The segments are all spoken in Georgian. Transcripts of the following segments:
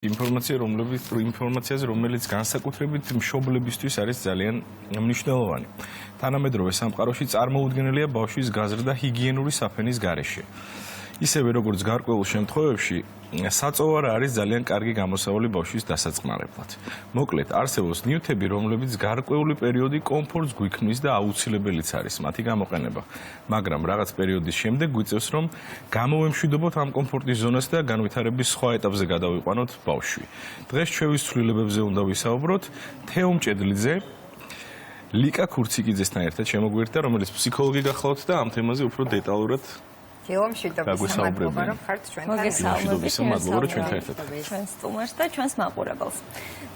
ინფორმაციაზე, რომელიც განსაკუთრებით მშობლებისთვის არის ძალიან მნიშვნელოვანი. თანამედროვე სამყაროში წარმოუდგენელია ბავშვის გაზრდა ჰიგიენური საფენის გარეშე. ისევე როგორც გარკვეულ შემთხვევებში, საწოვარა არის ძალიან კარგი გამოსავალი ბავშვის დასაწყნარებლად. მოკლედ, არსებობს ნივთები, რომლებიც გარკვეული პერიოდი კომფორტს გვიქმნის და აუცილებელიც არის მათი გამოყენება. მაგრამ რაღაც პერიოდის შემდეგ გვიწევს, რომ გამოვემშვიდობოთ ამ კომფორტის ზონას და განვითარების სხვა ეტაპზე გადავიყვანოთ ბავშვი. დღეს ჩვევის ცვლილებებზე უნდა ვისაუბროთ თეო მჭედლიძე, ლიკა ქურციკიძესთან ერთად შემოგვიერთდა, რომელიც ფსიქოლოგი გახლავთ და ამ თემაზე უფრო დეტალურად მადლობა, რომ ხართ ჩვენს სტუმარს და ჩვენს მაყურებელს.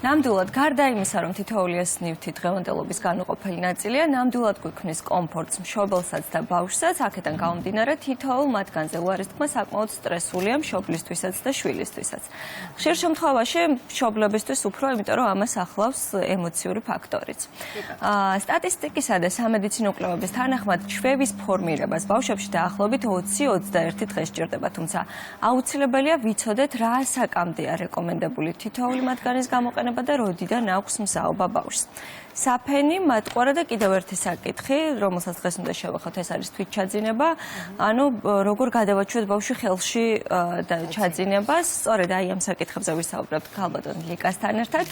ნამდვილად, გარდა იმისა, რომ თითოეული ეს ნივთი დღევანდელობის განუყოფელი ნაწილია, ნამდვილად გვიქმნის კომფორტს მშობელსაც და ბავშვსაც, აქედან გამომდინარე, თითოეულ მათგანზე უარის თქმა საკმაოდ სტრესულია მშობლისთვისაც და შვილისთვისაც. ხშირ შემთხვევაში მშობლებისთვის უფრო, იმიტომ რომ ამას ახლავს ემოციური ფაქტორიც. სტატისტიკისა და სამედიცინო კვლევების თანახმად ჩვევის ფორმირებას ბავშვებში დაახლოებით 20-21 დღე სჭირდება, თუმცა აუცილებელია ვიცოდეთ, რა საკამდეა რეკომენდებული თითოეული მათგანის გამოყენება და როდიდან აქვს მზაობა ბავშვს. საფენი, მატყუარა და კიდევ ერთი საკითხი, რომელსაც დღეს უნდა შევეხოთ, ეს არის თვითჩაძინება, ანუ როგორ გადავაჩვევთ ბავშვი ხელში და ჩაძინებას, სწორედ აი ამ საკითხებზე ვისაუბრებთ ქალბატონ ლიკასთან ერთად.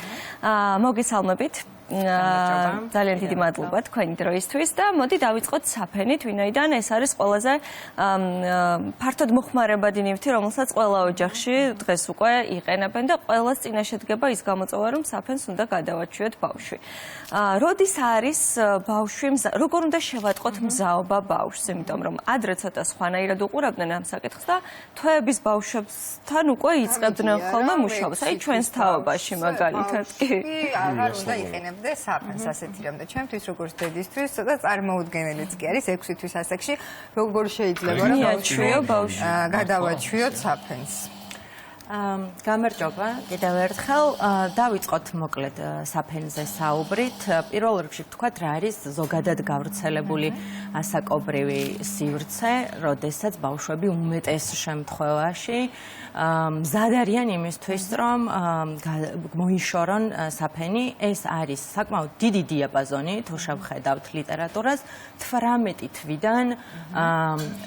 მოგესალმებით. ძალიან დიდი მადლობა თქვენი დროისთვის და მოდი დავიწყოთ საფენით, ვინაიდან ეს არის ყველაზე ფართოდ მოხმარებადი ნივთი, რომელსაც ყველა ოჯახში დღეს უკვე იყენებენ და ყველას წინაშე დგება ის გამოწვევა, რომ საფენს უნდა გადავაჩვიოთ ბავშვი. როდის არის ბავშვი, როგორ უნდა შევატყოთ მზაობა ბავშვს, იმიტომ რომ ადრე ცოტა სხვანაირად უყურებდნენ ამ საკითხს და თვეების ბავშვებთან უკვე იწყებდნენ ხოლმე მუშაობას. აი ჩვენს თაობაში მაგალითად კი. აღარ უნდა იყენებდე საფენს ასეთი რამ და ჩვენთვის როგორც დედისთვის ცოტა წარმოუდგენელიც კი არის 6 თვის ასაკში როგორ შეიძლება ბავშვი გადავაჩვიოთ საფენს. გამარჯობა, კიდევ ერთხელ დავიწყოთ მოკლედ საფენზე საუბრით. პირველ რიგში ვთქვათ, რა არის ზოგადად გავრცელებული ასაკობრივი სივრცე, როდესაც ბავშვები უმეტეს შემთხვევაში მზად არიან იმისთვის, რომ მოიშორონ საფენი. ეს არის საკმაოდ დიდი დიაპაზონი, თუ შევხედავთ ლიტერატურას, 18 თვიდან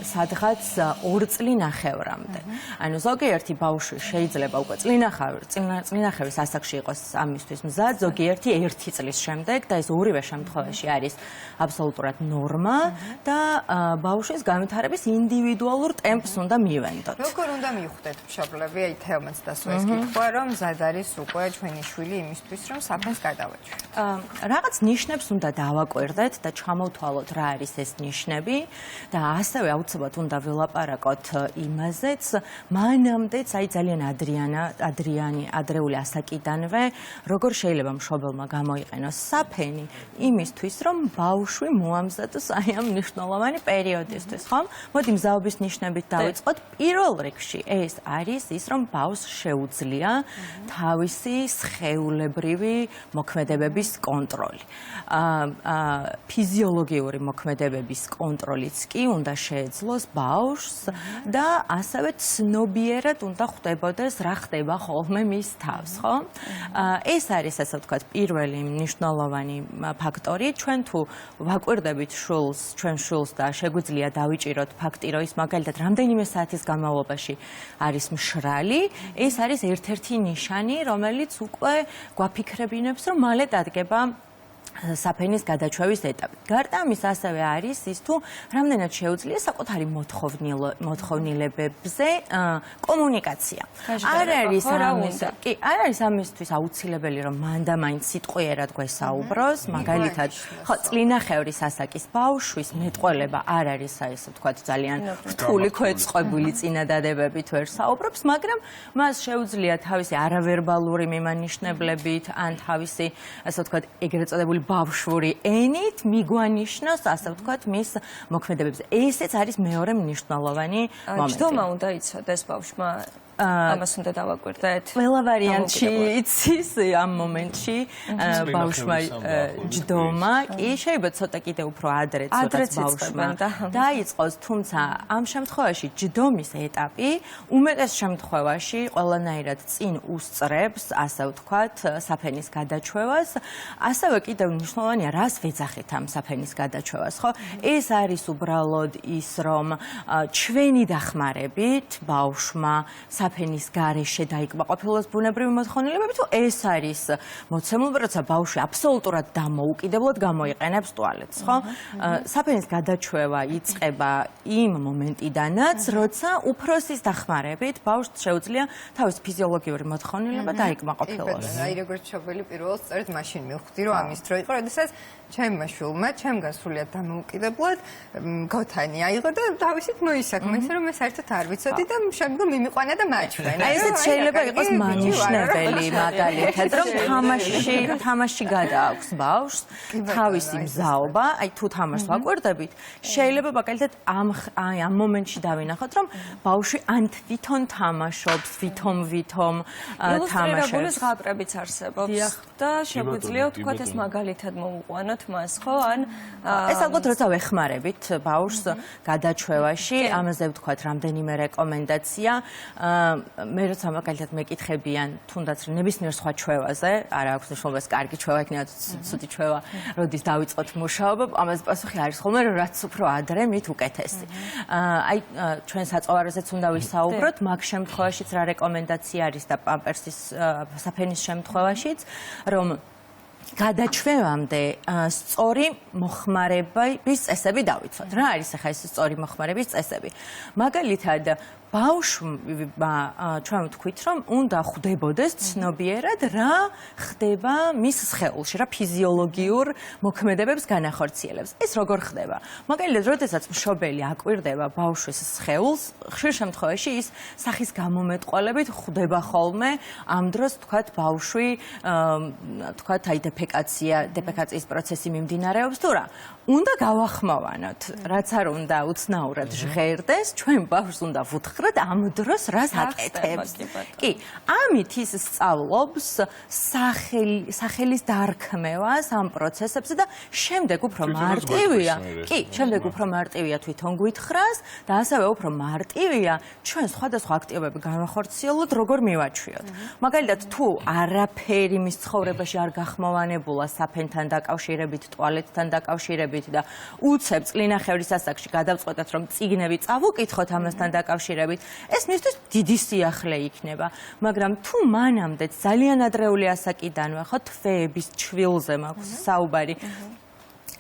სადღაც 2 წლინახევრამდე. ანუ ზოგიერთი ბავშვი შეიძლება უკვე წლინახევრის ასაკში იყოს ამისთვის მზად, ზოგიერთი 1 წლის შემდეგ და ეს ორივე შემთხვევაში არის აბსოლუტურად ნორმა და ბავშვის განვითარების ინდივიდუალურ ტემპს უნდა მივენდოთ. როგორ უნდა მივხვდეთ მშობლები, აი თეომაც დასვა ეს კითხვა, რომ მზად არის უკვე ჩვენი შვილი იმისთვის, რომ საფენს გადავაჩვიოთ. რაღაც ნიშნებს უნდა დავაკვირდეთ და ჩამოვთვალოთ რა არის ეს ნიშნები და ასევე აუცილებლად უნდა ვილაპარაკოთ იმაზეც, მანამდეც აი ძალიან ადრეული ასაკიდანვე, როგორ შეიძლება მშობელმა გამოიყენოს საფენი იმისთვის, რომ ბავშვი მოამზადოს აი ამ მნიშვნელოვანი პერიოდისთვის, ხომ? მოდი მზაობის ნიშნებით დავიწყოთ. პირველ რიგში ეს არის ის, რომ ბავშვს შეუძლია თავისი სხეულებრივი მოქმედებების კონტროლი. ფიზიოლოგიური მოქმედებების კონტროლიც კი უნდა შეეძლოს ბავშვს და ასევე ცნობიერად უნდა ხვდებოდეს, რა ხდება ხოლმე მის თავს, ხო? ეს არის, ასე ვთქვათ, პირველი მნიშვნელოვანი ფაქტორი. ჩვენ თუ ვაკვირდებით ჩვენ შვილს და შეგვიძლია დავიჭიროთ ფაქტი, რომ ის მაგალითად რამდენიმე საათის განმავლობაში არის მშრალი, ეს არის ერთ-ერთი ნიშანი, რომელიც უკვე გვაფიქრებინებს, რომ მალე დადგება საფენის გადაჩვევის ეტაპი. გარდა ამის ასევე არის ის თუ რამდენად შეუძლია საკუთარი მოთხოვნილებებზე კომუნიკაცია. არ არის ამისთვის აუცილებელი, რომ მანდ-მაინც სიტყვიერად გვესაუბროს, მაგალითად, ხო, წლინახევრის ასაკის ბავშვის მეტყველება არ არის, ასე ვთქვათ, ძალიან რთული ქვეწყებული წინადადებებით ვერ საუბრობს, მაგრამ მას შეუძლია თავისი არავერბალური მიმანიშნებლებით ან თავისი, ასე ვთქვათ, ეგრეთ წოდებული ბავშვური ენით მიგვანიშნოს, ასე ვთქვათ, მის მოქმედებებზე. ესეც არის მეორე მნიშვნელოვანი მომენტი. ჯდომა უნდა იცოდეს ბავშვმა ამას უნდა დავაკვირდეთ. ყველა ვარიანტში იცის ამ მომენტში ბავშვმა ჯდომა, კი შეიძლება ცოტა კიდე უფრო ადრეც ბავშვმა დაიწყოს, თუმცა ამ შემთხვევაში ჯდომის ეტაპი უმეტეს შემთხვევაში ყველანაირად წინ უსწრებს, ასე ვთქვათ, საფენის გადაჩვევას. ასევე კიდევ მნიშვნელოვანია, რას ვეძახით ამ საფენის გადაჩვევას, ხო? ეს არის უბრალოდ ის, რომ ჩვენი დახმარებით ბავშვმა საფენის გარეშე დაიკმაყოფილოს ბუნებრივი მოთხოვნილებები, თუ ეს არის მოცემულობა, როცა ბავშვი აბსოლუტურად დამოუკიდებლად გამოიყენებს ტუალეტს, ხო? საფენის გადაჩვევა იწყება იმ მომენტიდანაც, როცა უფროსის დახმარებით ბავშვს შეუძლია თავის ფიზიოლოგიური მოთხოვნილება დაიკმაყოფილოს. აი როგორც შობელი პირველად სწორედ მაშინ მივხვდი, რომ ამის დრო იყო, როდესაც ჩემმა შვილმა, ჩემგან სრულიად დამოუკიდებლად გოთანი აიღო და თავისით მოისაქმნა, ისე რომ მე საერთოდ არ ვიცოდი და შემდგომ მიმიყვანა და მაჩვენა. აი ესეც შეიძლება იყოს მანიშნებელი მაგალითად, რომ თამაში გადააქვს ბავშვს თავისი მზაობა, აი თუ თამაშს ვაკვირდებით, შეიძლება მაგალითად ამ მომენტში დავინახოთ, რომ ბავშვი ან თვითონ თამაშობს, ვითომ ილუსტრირებული ზღაპრებიც არსებობს და შეგვიძლია ვთქვათ ეს მაგალითად მოუყვანოთ მას, ხო? ან ეს ალბათ როცა ვეხმარებით ბავშვს გადაჩვევაში, ამაზე ვთქვათ რამდენიმე რეკომენდაცია. მე როცა მაგალითად მეკითხებიან თუნდაც ნებისმიერ სხვა ჩვევაზე, არა აქვს მნიშვნელობა, კარგი ჩვევა იქნება, ცუდი ჩვევა, როდის დავიწყოთ მუშაობა, ამაზე პასუხი არის ხოლმე, რომ რაც უფრო ადრე, მით უკეთესი. აი ჩვენ საწოვაროზეც უნდა ვისაუბროთ, მაგ შემთხვევაშიც რა რეკომენდაცია არის და პამპერსის საფენის შემთხვევაშიც, რომ გადაჩვევამდე სწორი მოხმარების წესები დავიცვათ. რა არის ახლა ეს სწორი მოხმარების წესები? მაგალითად, ბავშვმა ჩვენ ვთქვით, რომ უნდა ხვდებოდეს ცნობიერად რა ხდება მის სხეულში, რა ფიზიოლოგიურ მოქმედებებს განახორციელებს. ეს როგორ ხდება? მაგალითად, როდესაც მშობელი აკვირდება ბავშვის სხეულს, ხშირ შემთხვევაში ის სახის გამომეტყველებით ხვდება ხოლმე ამ დროს, თქვათ, ბავშვი, თქვათ, აი დეფეკაციის პროცესი მიმდინარეობს თუ რა. უნდა გავახმოვანოთ, რაც არ უნდა უცნაურად ჟღერდეს, ჩვენ ბავშვს უნდა ვუთხრათ ამ დროს რას აკეთებს. კი, ამით ის სწავლობს სახელის დარქმევას ამ პროცესებზე და შემდეგ უფრო მარტივია. კი, შემდეგ უფრო მარტივია თვითონ გვითხრას და ასევე უფრო მარტივია ჩვენ სხვადასხვა აქტივობები განვახორციელოთ, როგორ მივაჩვიოთ. მაგალითად, თუ არაფერი მის ცხოვრებაში არ გახმოვანებულა საფენთან დაკავშირებით, ტუალეტთან დაკავშირებით და უცებ წლინახევრის ასაკში გადავწყვეტოთ, რომ წიგნები წავუკითხოთ ამასთან დაკავშირებით, ეს მისთვის დიდი სიახლე იქნება. მაგრამ თუ მანამდე ძალიან ადრეული ასაკიდანვე, ხო, თვეების ჩვილზე მაქვს საუბარი,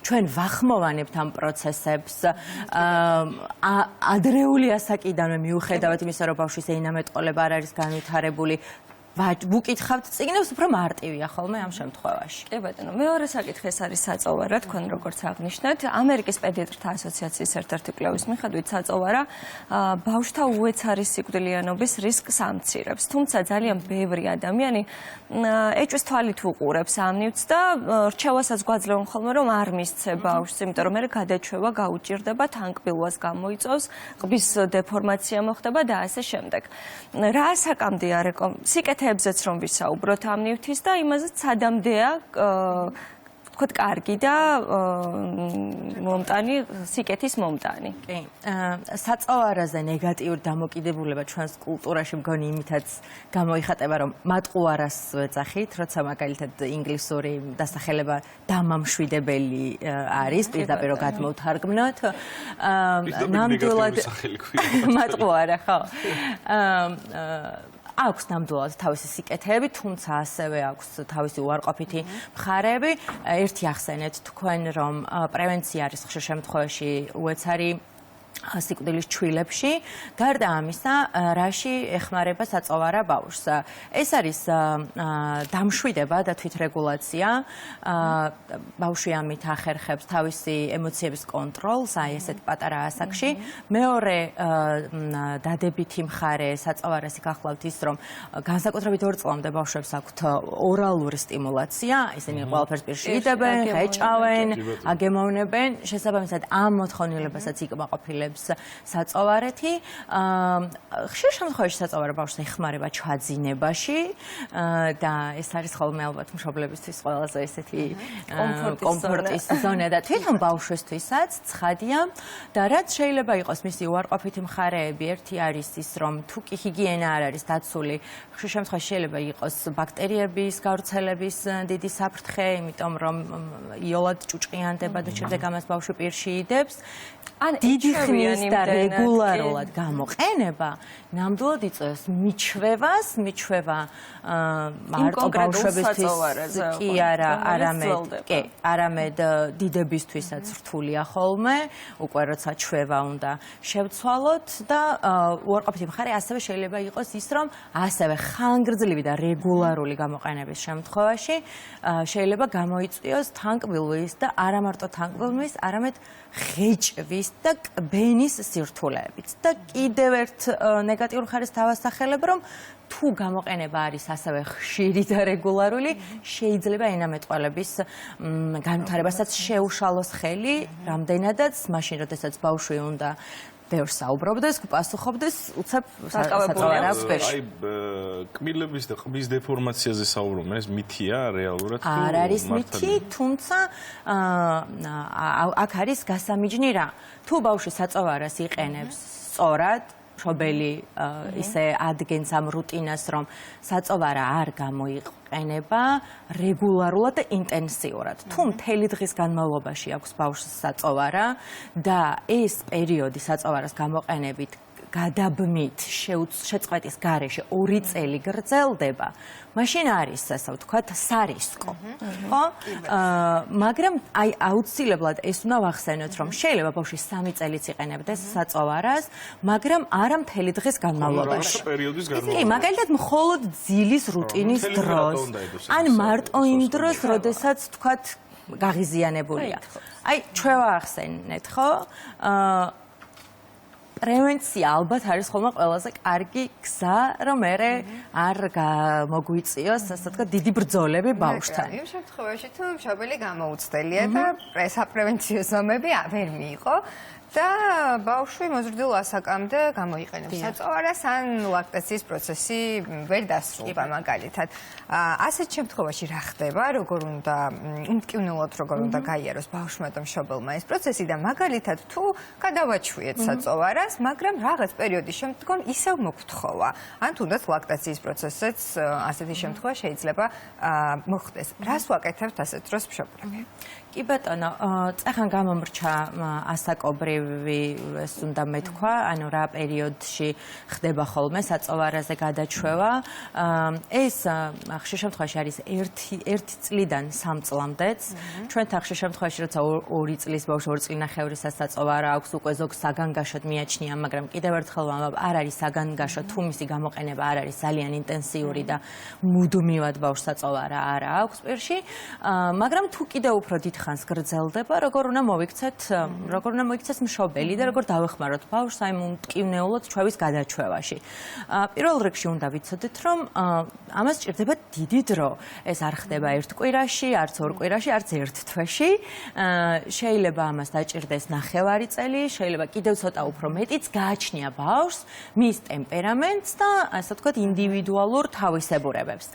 ჩვენ ვახმოვანებთ ამ პროცესებს ადრეული ასაკიდანვე მიუხედავად იმისა, რომ ბავშვის ენამეტყოლება არ არის განვითარებული, ვუკითხავთ წიგნებს, უფრო მარტივია ხოლმე ამ შემთხვევაში. კი ბატონო, მეორე საკითხი ეს არის საწოვარა, თქვენ როგორც აღნიშნეთ, ამერიკის პედიატრთა ასოციაციის ერთ-ერთი კვლევის მიხედვით საწოვარა ბავშვთა უეცარი სიკვდილიანობის რისკს ამცირებს. თუმცა ძალიან ბევრი ადამიანი ეჭვის თვალით უყურებს ამ ნივთს და რჩევასაც გვაძლევენ ხოლმე, რომ არ მისცე ბავშვს, იმიტომ რომ მე გადაჩვევა გაუჭირდება, თანკბილვას გამოიწვევს, ყბის დეფორმაცია მოხდება და ასე შემდეგ. რა საკამდეა სიკეთეებზეც რომ ვისაუბროთ ამ ნივთის და იმაზეც სადამდეა ვთქვათ კარგი და მომტანი სიკეთის მომტანი. კი. საწოვარაზე ნეგატიური დამოკიდებულება ჩვენს კულტურაში მგონი იმითაც გამოიხატება, რომ მატყუარას ვეძახით, როცა მაგალითად ინგლისური დასახელება დამამშვიდებელი არის, პირდაპირ გადმოვთარგმნოთ. ნამდვილად მატყუარა, ხო. აქვს ნამდვილად თავისი სიკეთეები, თუმცა ასევე აქვს თავისი უარყოფითი მხარეები. ერთი ახსენეთ თქვენ, რომ პრევენცია არის ხშირ შემთხვევაში უეცარი სიკვდილის ჩვილებში, გარდა ამისა, რაში ეხმარება საწოვარა ბავშვს. ეს არის დამშვიდება და თვითრეგულაცია. ბავშვი ამით ახერხებს თავისი ემოციების კონტროლს, აი ესეთ პატარა ასაკში. მეორე დადებითი მხარე საწოვარას გახლავთ ის, რომ განსაკუთრებით 2 წლამდე ბავშვებს აქვთ ორალური სტიმულაცია, ისინი ყველაფერს პირში იდებენ, ხეჭავენ, აგემოვნებენ, შესაბამისად ამ მოთხოვნილებასაც იკმაყოფილებენ. აკმაყოფილებს საწოვარეთი. ხშირ შემთხვევაში საწოვარო ბავშვს ეხმარება ჩაძინებაში და ეს არის ხოლმე ალბათ მშობლებისთვის ყველაზე ესეთი კომფორტის ზონა და თვითონ ბავშვისთვისაც ცხადია და რაც შეიძლება იყოს მისი უარყოფითი მხარეები, ერთი არის ის, რომ თუ კი ჰიგიენა არ არის დაცული, ხშირ შემთხვევაში შეიძლება იყოს ბაქტერიების გავრცელების დიდი საფრთხე, იმიტომ რომ იოლად ჭუჭყიანდება და შემდეგ ამას ბავშვი პირში იდებს. დიდი ხნის და რეგულარულად გამოყენება ნამდვილად იწვევს მიჩვევას, მარტო ბავშვებისთვის კი არა, არამედ დიდებისთვისაც რთულია ხოლმე, უკვე როცა ჩვევა უნდა შევცვალოთ და უარყოფითი მხარე ასევე შეიძლება იყოს ის, რომ ასევე ხანგრძლივი და რეგულარული გამოყენების შემთხვევაში შეიძლება გამოიწვიოს თანკბილვის და არა მარტო თანკბილვის, არამედ ხეჭვის და კბენის სირთულეებით. და კიდევ ერთ ნეგატიურ მხარეს დავასახელებ, რომ თუ გამოყენება არის ასევე ხშირი და რეგულარული, შეიძლება ენამეტყველების განვითარებასაც შეუშალოს ხელი, რამდენადაც მაშინ, როდესაც ბავშვი უნდა ბევრს საუბრობდეს, პასუხობდეს, უცებ საწოვარა აქვს პირში. აი, კბილების და ყბის დეფორმაციაზე საუბრობენ, ეს მითია რეალურად? არ არის მითი, თუმცა აქ არის გასამიჯნი რა. თუ ბავშვი საწოვარას იყენებს სწორად, მშობელი ისე ადგენს ამ რუტინას, რომ საწოვარა არ გამოიყენება რეგულარულად და ინტენსიურად. თუ მთელი დღის განმავლობაში აქვს ბავშვს საწოვარა და ეს პერიოდი საწოვარას გამოყენებით გადაბმით შეწყვეტის გარეშე 2 წელი გრძელდება, მაშინ არის ასე ვთქვათ სარისკო. ხო? მაგრამ აი აუცილებლად ეს უნდა ვახსენოთ, რომ შეიძლება ბავშვი 3 წელიც იყენებდეს საწოვარას, მაგრამ არა მთელი დღის განმავლობაში. კი, მაგალითად მხოლოდ ძილის რუტინის დროს. ან მარტო იმ დროს, როდესაც ვთქვათ გაღიზიანებულია. აი ჩვევა ახსენეთ, ხო? პრევენცია ალბათ არის ხოლმე ყველაზე კარგი გზა, რომ მერე არ მოგვიწიოს, ასე ვთქვათ, დიდი ბრძოლები ბავშვთან. იმ შემთხვევაში თუ მშობელი გამოუცდელია და საპრევენციო ზომები ვერ მიიღო და ბავშვი მოზრდილ ასაკამდე გამოიყენებს საწოვარას, ან ლაქტაციის პროცესი ვერ დასრულდა მაგალითად. ასეთ შემთხვევაში რა ხდება, როგორ უნდა უმტკივნეულად როგორ უნდა გაიაროს ბავშვმა და მშობელმა ეს პროცესი და მაგალითად თუ გადავაჩვიეთ საწოვარას, მაგრამ რაღაც პერიოდის შემდგომ ისევ მოგთხოვა. ან თუნდაც ლაქტაციის პროცესიც ასეთი შემთხვევა შეიძლება მოხდეს. რას ვაკეთებთ ასეთ დროს მშობლები? კი ბატონო, წახან გამომრჩა ასაკობრივი ეს უნდა მეთქვა, ანუ რა პერიოდში ხდება ხოლმე საწოვარაზე გადაჩვევა. ეს ხშირ შემთხვევაში არის 1 წლიდან 3 წლამდეც. ჩვენთან ხშირ შემთხვევაში როცა 2 წლის ბავშვი 2 წლინახევრისაც საწოვარა აქვს, უკვე ზოგს საგანგაშოდ მიაჩნია, მაგრამ კიდევ ერთხელ ვამბობ, არ არის საგანგაშო, თუ მისი გამოყენება არ არის ძალიან ინტენსიური და მუდმივად ბავშვს საწოვარა არ აქვს პირში, მაგრამ თუ კიდევ უფრო დიდ ხანს გრძელდება, როგორ უნდა მოიქცეთ მშობელი და როგორ დავეხმაროთ ბავშვს აი მტკივნეულოდ ჩვევის გადაჩვევაში. პირველ რიგში უნდა ვიცოდეთ, რომ ამას სჭირდება დიდი დრო. ეს არ ხდება 1 კვირაში, არც 2 კვირაში, არც 1 თვეში. შეიძლება ამას დაჭირდეს 9 წელი, შეიძლება კიდევ ცოტა უფრო მეტიც გააჩნია ბავშვს, მის ტემპერამენტს და ასე ვთქვათ ინდივიდუალურ თავისებურებებს.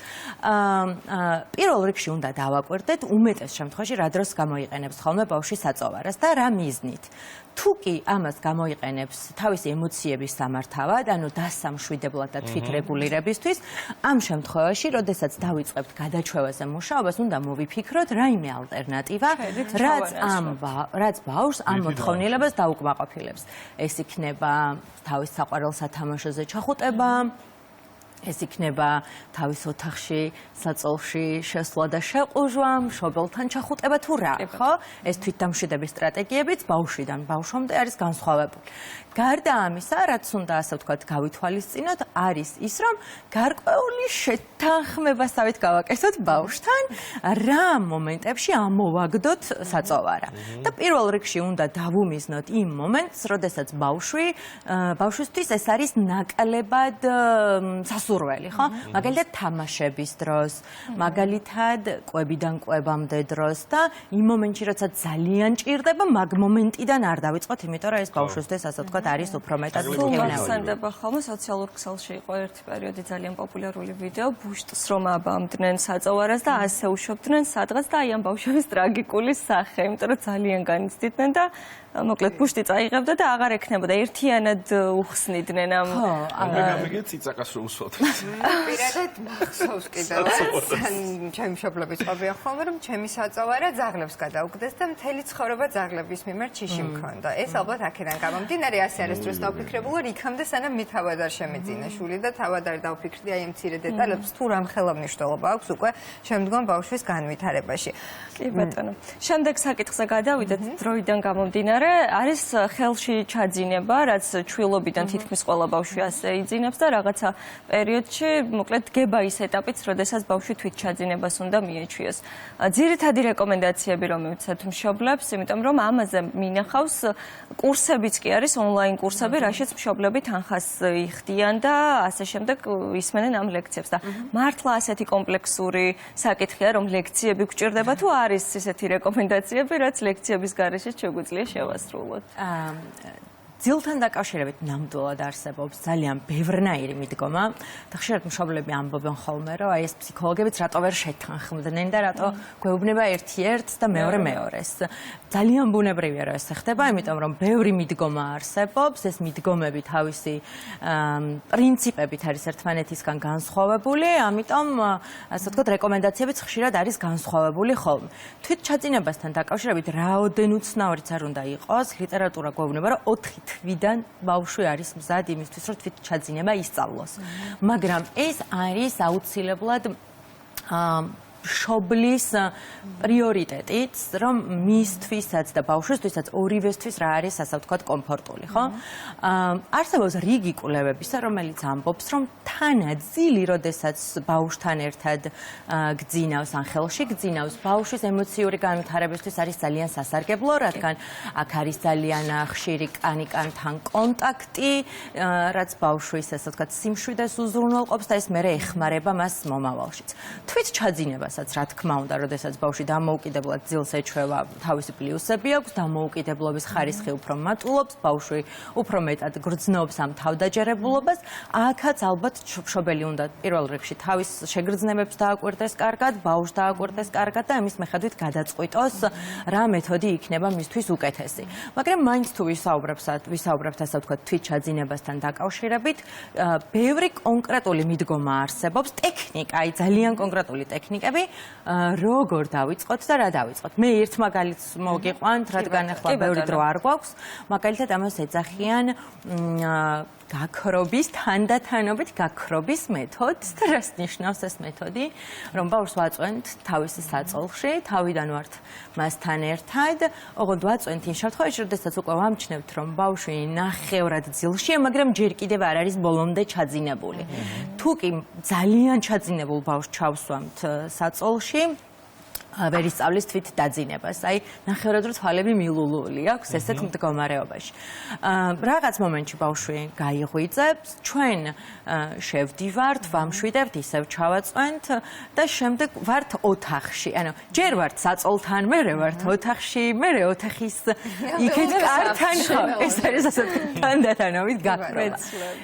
პირველ რიგში უნდა დავაკვირდეთ უმეტეს შემთხვევაში რა დროს გამოიყენებს ხოლმე ბავშვი საწოვარას და რა მიზნით. თუ კი ამას გამოიყენებს თავისი ემოციების სამართავად, ანუ დასამშვიდებლად და თვითრეგულირებისთვის, ამ შემთხვევაში, როდესაც დავიწყებთ გადაჩვევაზე მუშაობას, უნდა მოვიფიქროთ რაიმე ალტერნატივა, რაც ბავშვს ამ მოთხოვნილებას დაუკმაყოფილებს. ეს იქნება თავის საყვარელ სათამაშოზე ჩახუტება, ეს იქნება თავის ოთახში, საწოლში შესვლა და შეყუჟვა, მშობელთან ჩახუტება თუ რა, ხო? ეს თვითდამშვიდების სტრატეგიებიც ბავშვიდან ბავშვამდე არის განსხვავებული. გარდა ამისა, რაც უნდა ასე ვთქვათ, გავითვალისწინოთ, არის ის, რომ გარკვეული შეთანხმებასავით გავაკეთოთ ბავშვთან, რა მომენტებში ამოვაგდოთ საწოვარა. და პირველ რიგში უნდა დავუმიზნოთ იმ მომენტს, როდესაც ბავშვისთვის ეს არის ნაკლებად სასურველი მოსურველი, ხო? მაგალითად თამაშების დროს, მაგალითად კვებიდან კვებამდე დროს და იმ მომენტში, როცა ძალიან ჭირდება, მაგ მომენტიდან არ დავიწყოთ, იმიტომ რომ ეს ბავშვისთვის, ასე ვთქვათ, არის უფრო მეტად მტკივნეული. მახსენდება ხოლმე სოციალურ ქსელში იყო ერთი პერიოდი ძალიან პოპულარული ვიდეო, ბუშტს რომ აბამდნენ საწოვარას და ასე უშვებდნენ სადღაც და აი ამ ბავშვების ტრაგიკული სახე, იმიტომ რომ ძალიან განიცდიდნენ და მოკლედ ბუშტი წაიღებდა და აღარ ექნებოდა ერთიანად უხსნიდნენ ამ გამიგე ციცაკას რო უსვოთეს. პირადად მახსოვს კიდევაც ჩემი მშობლები ყვებიან ხოლმე რომ ჩემი საწოვარა ძაღლებს გადაუგდეს და მთელი ცხოვრება ძაღლების მიმართ ჩიში მქონდა. ეს ალბათ აქედან გამომდინარე ასე არის დროს დავფიქრებულ რომ იქამდე სანამ მითავად არ შემეძინა შვილი და თავად არ დავფიქრდი აი ამ მცირე დეტალებს თუ რამ ხელა მნიშვნელობა აქვს უკვე შემდგომ ბავშვის განვითარებაში. კი ბატონო. შემდეგ საკითხზე გადავიდეთ დროიდან გამომდინარე არის ხელში ჩაძინება, რაც ჩვილობიდან თითქმის ყველა ბავშვი ასე იძინებს და რაღაცა პერიოდში მოკლედ დგება ის ეტაპიც, როდესაც ბავშვი თვით ჩაძინებას უნდა მიეჩვიოს. ძირითადი რეკომენდაციები რომ მივცეთ მშობლებს, იმიტომ რომ ამაზე მინახავს კურსებიც კი არის ონლაინ კურსები, რაშიც მშობლები თანხას იხდიან და ასე შემდეგ ისმენენ ამ ლექციებს და მართლა ასეთი კომპლექსური საკითხია, რომ ლექციები გჭირდება თუ არის ისეთი რეკომენდაციები, რაც ლექციების გარეშე შეგვიძლია შევასრულოთ. ძილთან დაკავშირებით ნამდვილად არსებობს ძალიან ბევრნაირი მიდგომა და ხშირად მშობლები ამბობენ ხოლმე, რომ აი ეს ფსიქოლოგებიც რატო ვერ შეთანხმდნენ და რატო გვეუბნება ერთი-ერთს და მეორე მეორეს. ძალიან ბუნებრივია რომ ეს ხდება, იმიტომ რომ ბევრი მიდგომა არსებობს, ეს მიდგომები თავისი პრინციპებით არის ერთმანეთისგან განსხვავებული, ამიტომ ასე ვთქვათ, რეკომენდაციებიც ხშირად არის განსხვავებული ხოლმე. თვით ჩაძინებასთან დაკავშირებით რაოდენ უცნაურიც არ უნდა იყოს, ლიტერატურა გვეუბნება, რომ 4 თვიდან ბავშვი არის მზად იმისთვის, რომ თვით ჩაძინება ისწავლოს. მაგრამ ეს არის აუცილებლად მშობლის პრიორიტეტიც, რომ მისთვისაც და ბავშვისთვისაც ორივესთვის რა არის, ასე ვთქვათ, კომფორტული, ხო? არსებობს რიგი კვლევებისა, რომელიც ამბობს, რომ თანაძილი, როდესაც ბავშვთან ერთად გძინავს, ან ხელში გძინავს, ბავშვის ემოციური განვითარებისთვის არის ძალიან სასარგებლო, რადგან აქ არის ძალიან ხშირი კანი-კანთან კონტაქტი, რაც ბავშვის, ასე ვთქვათ, სიმშვიდეს უზრუნველყოფს და ეს მერე ეხმარება მას მომავალშიც. თვით ჩაძინება რა თქმა უნდა, როდესაც ბავშვი დამოუკიდებლად ძილს ეჩვევა, თავისი პლუსები აქვს, დამოუკიდებლობის ხარისხი უფრო მატულობს, ბავშვი უფრო მეტად გრძნობს ამ თავდაჯერებულობას. აქაც ალბათ მშობელი უნდა პირველ რიგში თავის შეგრძნებებს დააკვირდეს კარგად, ბავშვს დააკვირდეს კარგად და ამის მიხედვით გადაწყვიტოს, რა მეთოდი იქნება მისთვის უკეთესი. მაგრამ მაინც თუ ვისაუბრებთ, ასე ვთქვათ, თვით ჩაძინებასთან დაკავშირებით, ბევრი კონკრეტული მიდგომა არსებობს, ტექნიკა, აი ძალიან კონკრეტული ტექნიკები როგორ დავიწყოთ და რა დავიწყოთ. მე ერთ მაგალითს მოგიყვანთ, რადგან ახლა ბევრი დრო არ გვაქვს, მაგალითად ამას ეძახიან გაქრობის, თანდათანობით გაქრობის მეთოდს და რას ნიშნავს ეს მეთოდი, რომ ბავშვს ვაწვენთ თავისი საწოლში, თავიდან ვართ მასთან ერთად, ოღონდ ვაწვენთ იმ შემთხვევაში, როდესაც უკვე ვამჩნევთ, რომ ბავშვი ნახევრად ძილშია, მაგრამ ჯერ კიდევ არ არის ბოლომდე ჩაძინებული. თუ კი ძალიან ჩაძინებულ ბავშვს ჩავსვამთ საწოლში, ვერ ისწავლის თვით დაძინებას. აი, ნახევრად რო თვალები მილულული აქვს ესეთ მდგომარეობაში. რაღაც მომენტში ბავშვი გაიღვიძებს, ჩვენ შევდივართ, ვამშვიდებთ, ისევ ჩავაწვენთ და შემდეგ ვართ ოთახში. ანუ, ჯერ ვართ საწოლთან, მერე ვართ ოთახში, მერე ოთახის იქეთ კართან, ხო, ეს არის ასე თანდათანობით გაქრობა.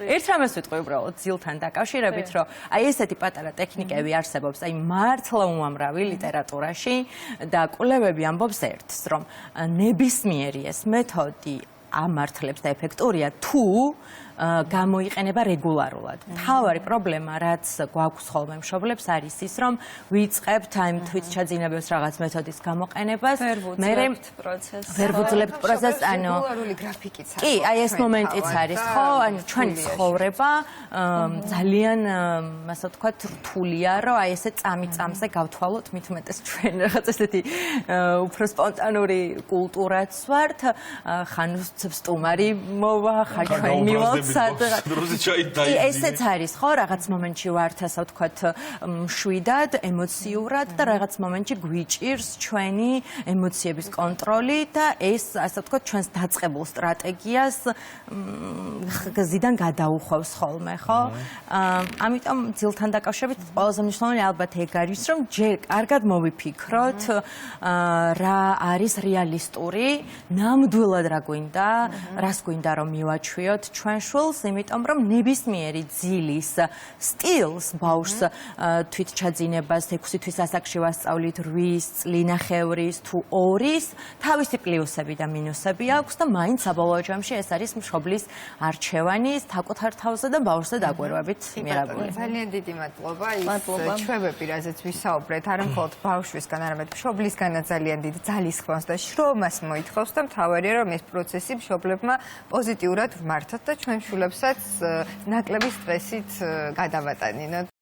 ერთ რამეს ვიტყვი უბრალოდ ძილთან დაკავშირებით, რომ აი ესეთი პატარა ტექნიკები არსებობს, აი მართლა უამრავი ლიტერატურაში და კვლევები ამბობს ერთს, რომ ნებისმიერი ეს მეთოდი ამართლებს და ეფექტურია თუ გამოიყენება რეგულარულად. მთავარი პრობლემა, რაც გვაქვს ხოლმე მშობლებს, არის ის, რომ ვიწყებთ აი თვით ჩაძინების რაღაც მეთოდის გამოყენებას, ვერ ვუძლებთ პროცესს, ანუ რეგულარული გრაფიკიც არის. კი, აი ეს მომენტიც არის, ხო? ანუ ჩვენი ცხოვრება ძალიან, ასე ვთქვათ, რთულია, რომ აი ესე წამიწამზე გავთვალოთ, მით უმეტეს ჩვენ რაღაც ესეთი უფრო სპონტანური კულტურაც ვართ, ხან სტუმარი მოვა, ხან ჩვენ მივალთ დროზე ჩაი დაიძინე. ესეც არის ხო, რაღაც მომენტში ვართ ასე ვთქვათ მშვიდად, ემოციურად და რაღაც მომენტში გვიჭირს ჩვენი ემოციების კონტროლი და ეს ასე ვთქვათ ჩვენს დაწყებულ სტრატეგიას გზიდან გადაუხვევს ხოლმე, ხო? ამიტომ ძილთან დაკავშირებით ყველაზე მნიშვნელოვანი ალბათ ეგ არის, რომ ჯერ კარგად მოვიფიქროთ რა არის რეალისტური, ნამდვილად რა გვინდა, რას გვინდა რომ მივაჩვიოთ ჩვენ შვილს, იმიტომ რომ ნებისმიერი ძილის სტილს ბავშვს თვითჩაძინებას 6 თვის ასაკში ვასწავლით 8-ის, წლინახევრის თუ 2-ის, თავისი პლუსები და მინუსები აქვს და მაინც საბოლოო ჯამში ეს არის მშობლის არჩევანი საკუთარ თავზე და ბავშვზე დაკვირვებით მიღებული. ძალიან დიდი მადლობა ის ჩვევები, რაზეც ვისაუბრეთ, არა მხოლოდ ბავშვისგან, არამედ მშობლისგანაც ძალიან დიდი ძალისხმევას და შრომას მოითხოვს და მთავარია რომ ეს პროცესი მშობლებმა პოზიტიურად ვმართოთ და ჩვენ შვილებსაც ნაკლები სტრესით გადავატანინოთ.